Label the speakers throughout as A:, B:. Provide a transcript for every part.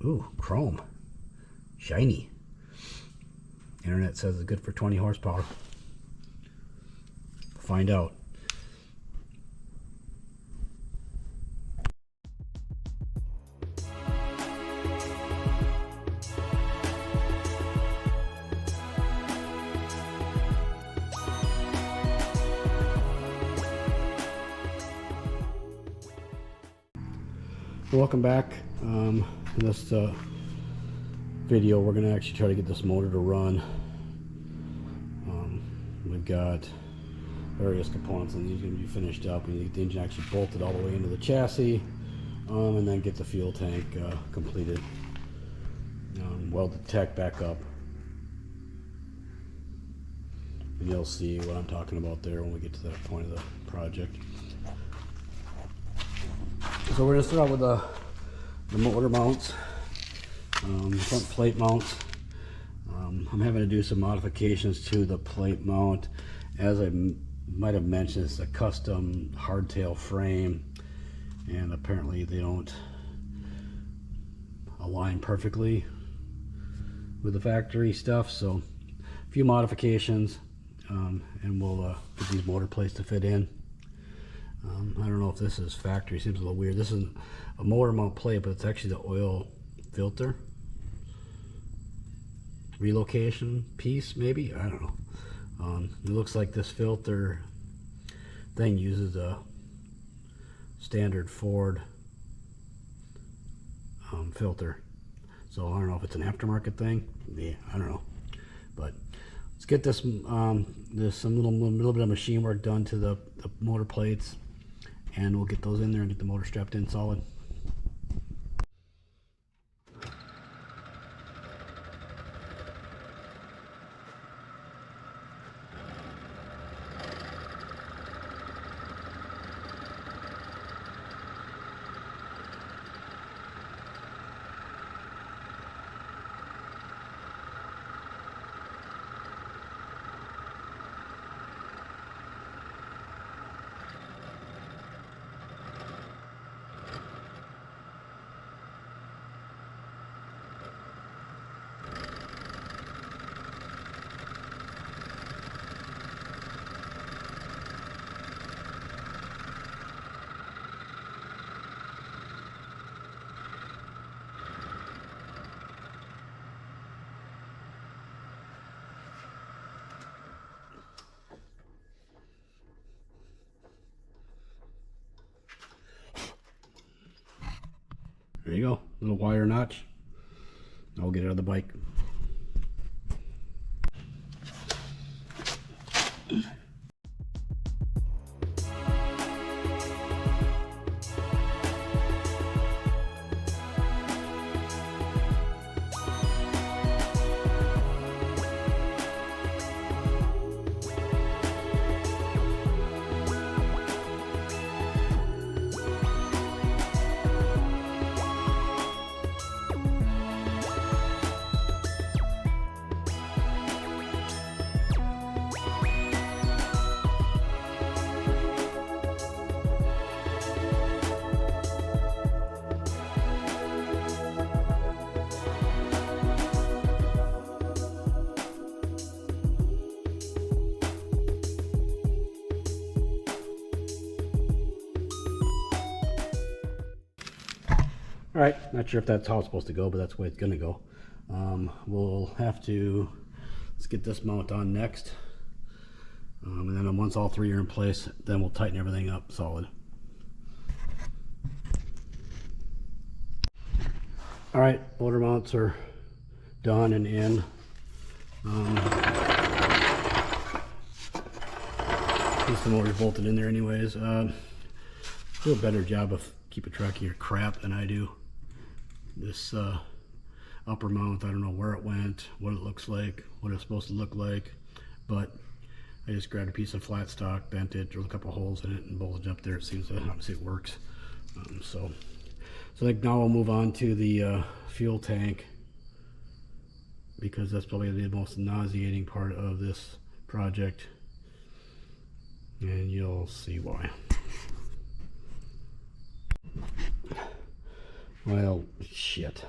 A: Ooh, chrome. Shiny. Internet says it's good for 20 horsepower. Find out. Welcome back. In this video, we're going to actually try to get this motor to run. We've got various components, and these are going to be finished up. We need to get the engine actually bolted all the way into the chassis, and then get the fuel tank completed. Weld the tech back up, and you'll see what I'm talking about there when we get to that point of the project. So we're going to start out with the motor mounts, front plate mounts. I'm having to do some modifications to the plate mount. As I might have mentioned, it's a custom hardtail frame, and apparently they don't align perfectly with the factory stuff. So a few modifications, and we'll get these motor plates to fit in. I don't know if this is factory, seems a little weird. This is a motor mount plate, but it's actually the oil filter relocation piece, maybe? I don't know. It looks like this filter thing uses a standard Ford filter. So I don't know if it's an aftermarket thing. Yeah, I don't know. But let's get this, there's some little bit of machine work done to the motor plates, and we'll get those in there and get the motor strapped in solid. There you go, little wire notch. I'll get it out of the bike. All right, not sure if that's how it's supposed to go, but that's the way it's gonna go. We'll have to, let's get this mount on next. And then once all three are in place, then we'll tighten everything up solid. All right, motor mounts are done and in. Since the motor's bolted in there anyways. Do a better job of keeping track of your crap than I do. This upper mount, I don't know where it went, what it looks like, what it's supposed to look like, but I just grabbed a piece of flat stock, bent it, drilled a couple holes in it, and bolted it up there. It seems that obviously it works. So I think now we'll move on to the fuel tank, because that's probably the most nauseating part of this project, and you'll see why. Well, shit.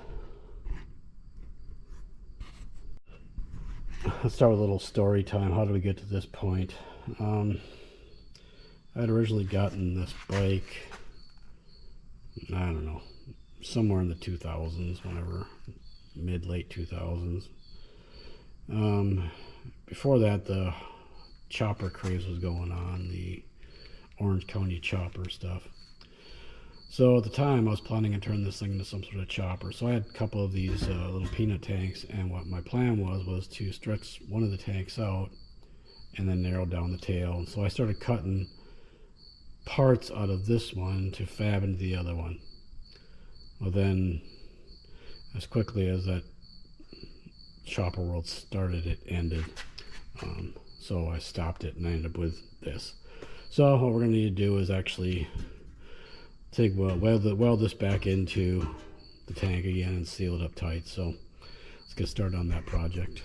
A: Let's start with a little story time. How did we get to this point? I had originally gotten this bike, I don't know, somewhere in the 2000s, whenever, mid-late 2000s. Before that, the chopper craze was going on, the Orange County chopper stuff. So at the time, I was planning on turning this thing into some sort of chopper. So I had a couple of these little peanut tanks, and what my plan was to stretch one of the tanks out and then narrow down the tail. And so I started cutting parts out of this one to fab into the other one. Well, then, as quickly as that chopper world started, it ended. So I stopped it and I ended up with this. So what we're going to need to do is actually weld this back into the tank again and seal it up tight. So let's get started on that project.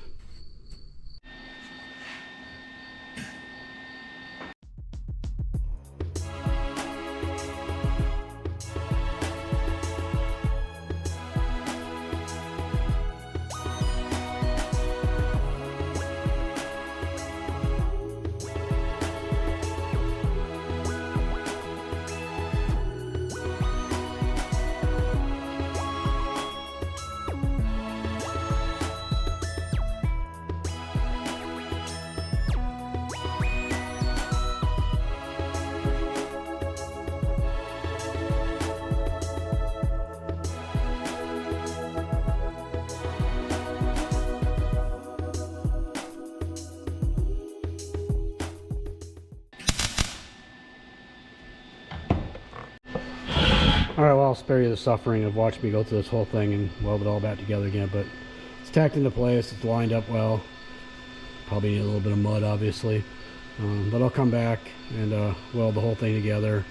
A: Alright, well, I'll spare you the suffering of watching me go through this whole thing and weld it all back together again, but it's tacked into place, it's lined up well. Probably need a little bit of mud, obviously, but I'll come back and weld the whole thing together,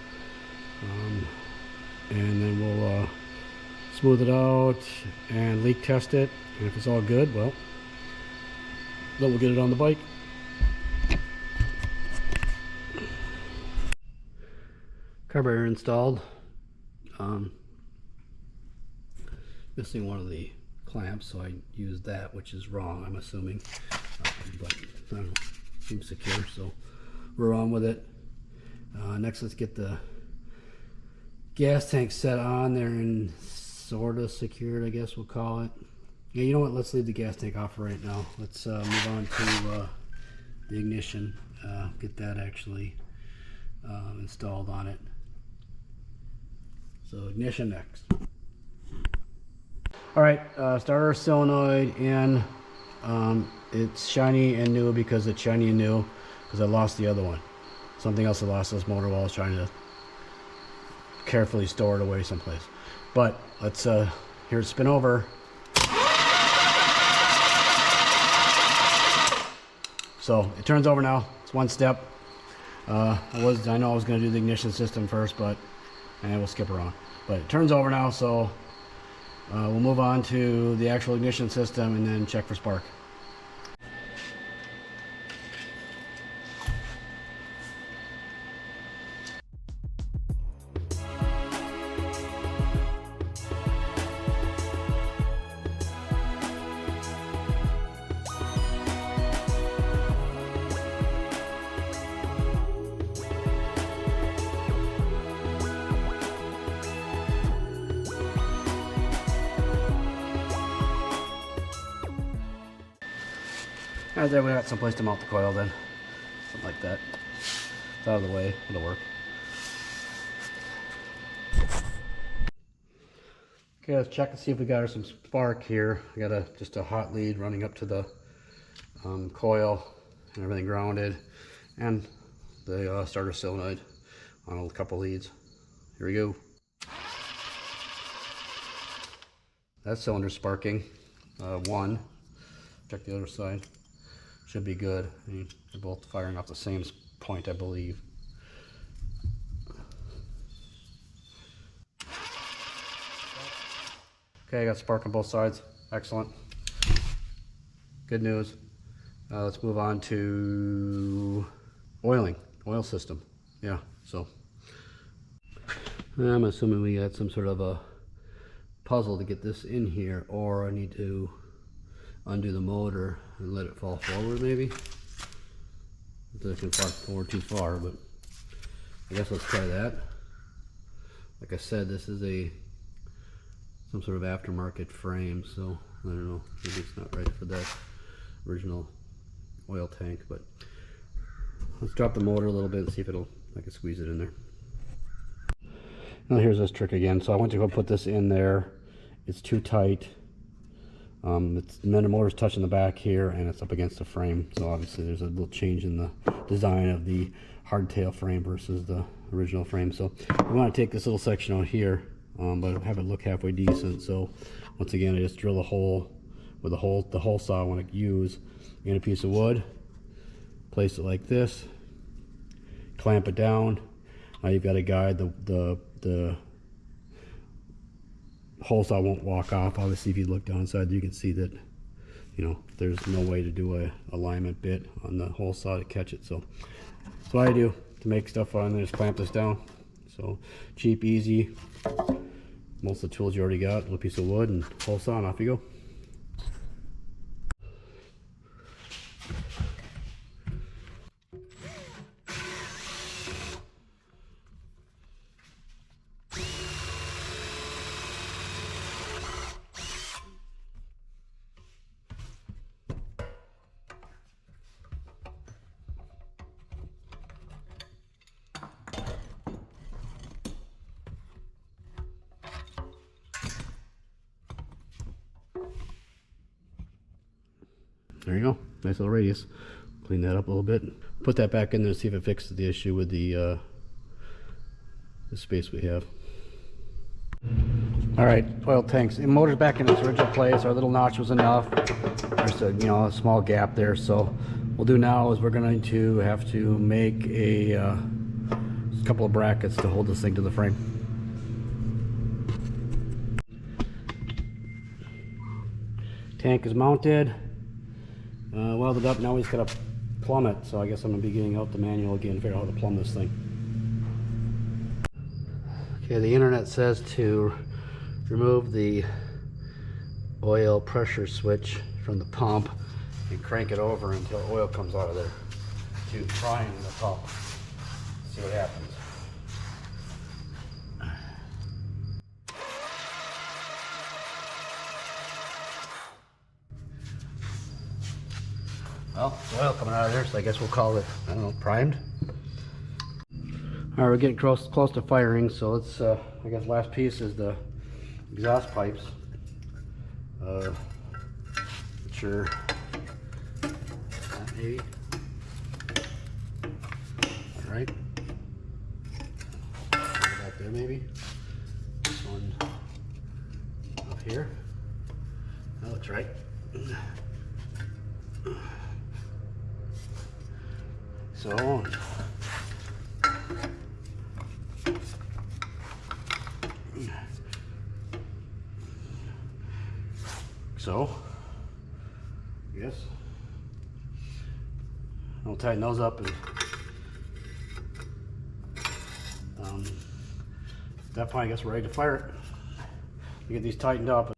A: and then we'll smooth it out and leak test it, and if it's all good, well, then we'll get it on the bike. Carburetor installed. Missing one of the clamps, so I used that, which is wrong, I'm assuming, but I don't know, seems secure, so we're on with it. Next, let's get the gas tank set on there and sort of secured, I guess we'll call it. Yeah, you know what, let's leave the gas tank off for right now. Let's move on to the ignition, get that actually installed on it. So ignition next. All right, starter solenoid in. It's shiny and new because it's shiny and new because I lost the other one. Something else I lost this motor while I was trying to carefully store it away someplace. But let's hear it spin over. So it turns over now. It's one step. I know I was going to do the ignition system first, but we'll skip around. But it turns over now, so we'll move on to the actual ignition system and then check for spark. Alright, there we got someplace to mount the coil then. Something like that. It's out of the way, it'll work. Okay, let's check and see if we got some spark here. I got just a hot lead running up to the coil and everything grounded, and the starter solenoid on a couple leads. Here we go. That cylinder's sparking. One. Check the other side. Should be good. They're both firing off the same point, I believe. Okay, I got spark on both sides. Excellent. Good news. Let's move on to oiling. Oil system. Yeah, so I'm assuming we got some sort of a puzzle to get this in here, or I need to undo the motor and let it fall forward maybe. It doesn't fall forward too far, but I guess let's try that. Like I said, this is some sort of aftermarket frame, so I don't know, maybe it's not right for that original oil tank, but let's drop the motor a little bit and see if I can squeeze it in there. Now here's this trick again. So I went to go put this in there. It's too tight. The motor's touching the back here and it's up against the frame. So obviously there's a little change in the design of the hardtail frame versus the original frame. So we want to take this little section out here, but have it look halfway decent. So once again, I just drill a hole with the hole saw I want to use in a piece of wood, place it like this, clamp it down. Now you've got to guide the hole saw won't walk off. Obviously, if you look downside, you can see that, you know, there's no way to do a alignment bit on the hole saw to catch it. So that's what I do to make stuff on there, just clamp this down. So cheap, easy. Most of the tools you already got, a little piece of wood and hole saw, and off you go. There you go, nice little radius. Clean that up a little bit. Put that back in there to see if it fixes the issue with the space we have. All right, oil tanks. The motor's back in its original place. Our little notch was enough. There's a small gap there. So what we'll do now is we're going to have to make a couple of brackets to hold this thing to the frame. Tank is mounted. Welded up. Now we just gotta plumb it, so I guess I'm gonna be getting out the manual again to figure out how to plumb this thing. Okay, the internet says to remove the oil pressure switch from the pump and crank it over until oil comes out of there to prime the pump. See what happens. Well, oil coming out of there, so I guess we'll call it, I don't know, primed. All right, we're getting close to firing, so let's, I guess last piece is the exhaust pipes. Sure, maybe. All right. Back there, maybe. This one up here. That looks right. So, yes, I'll tighten those up, and at that point I guess we're ready to fire it. We get these tightened up.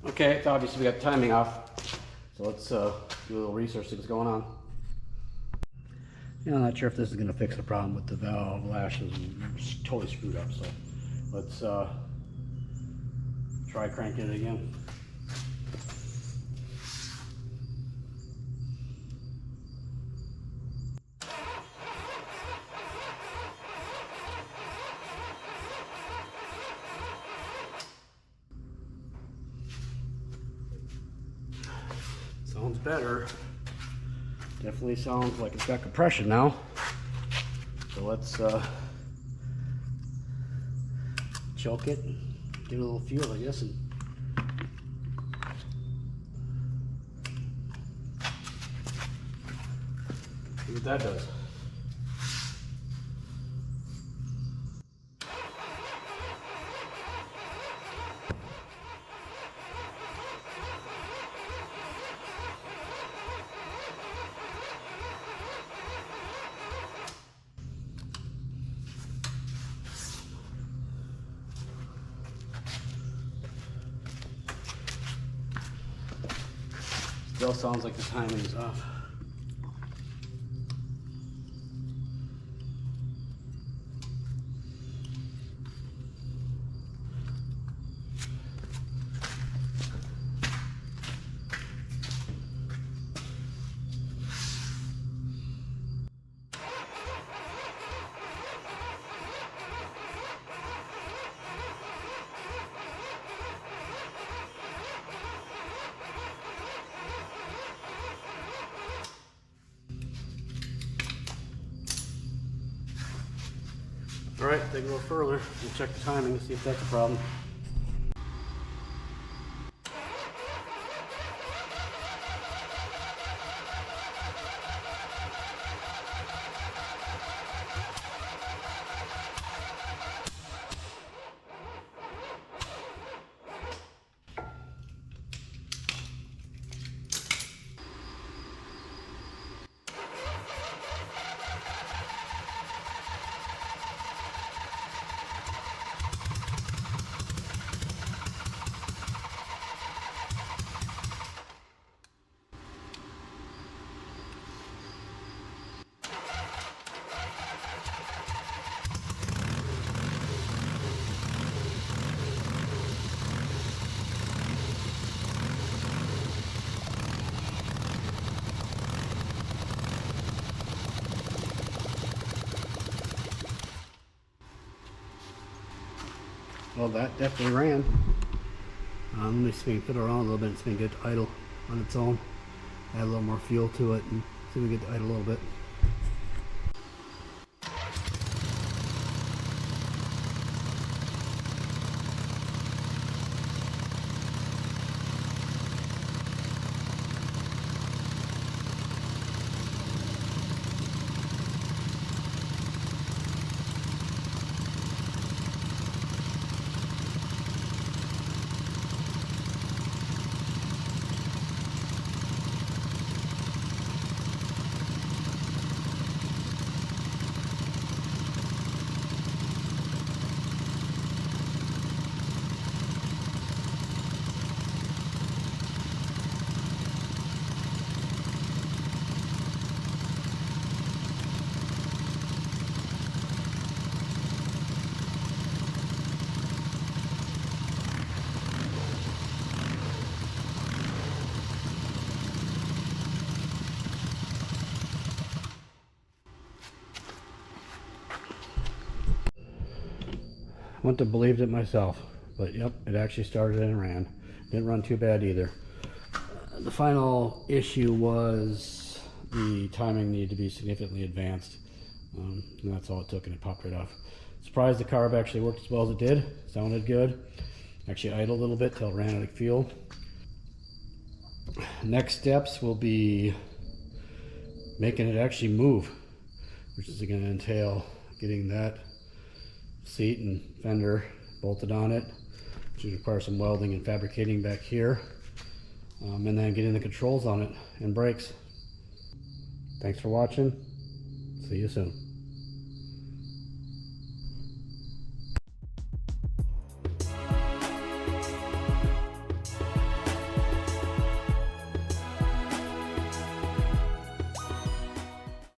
A: Okay, it's obvious we got timing off, so let's do a little research, see what's going on. Yeah, I'm not sure if this is going to fix the problem with the valve lashes. It's totally screwed up, so let's try cranking it again. Sounds better. Definitely sounds like it's got compression now. So let's choke it, give it a little fuel, I guess. And See what that does. Still sounds like the timing is off. All right, take it a little further and check the timing to see if that's a problem. Well, that definitely ran. Let me see, fit around a little bit, it's going to get to idle on its own. Add a little more fuel to it and see if we get to idle a little bit. Wouldn't have believed it myself, but yep, it actually started and ran. Didn't run too bad either. The final issue was the timing needed to be significantly advanced. And that's all it took, and it popped right off. Surprised the carb actually worked as well as it did. Sounded good. Actually idled a little bit till it ran out of fuel. Next steps will be making it actually move, which is going to entail getting that seat and fender bolted on it, which will require some welding and fabricating back here, and then getting the controls on it and brakes. Thanks for watching. See you soon.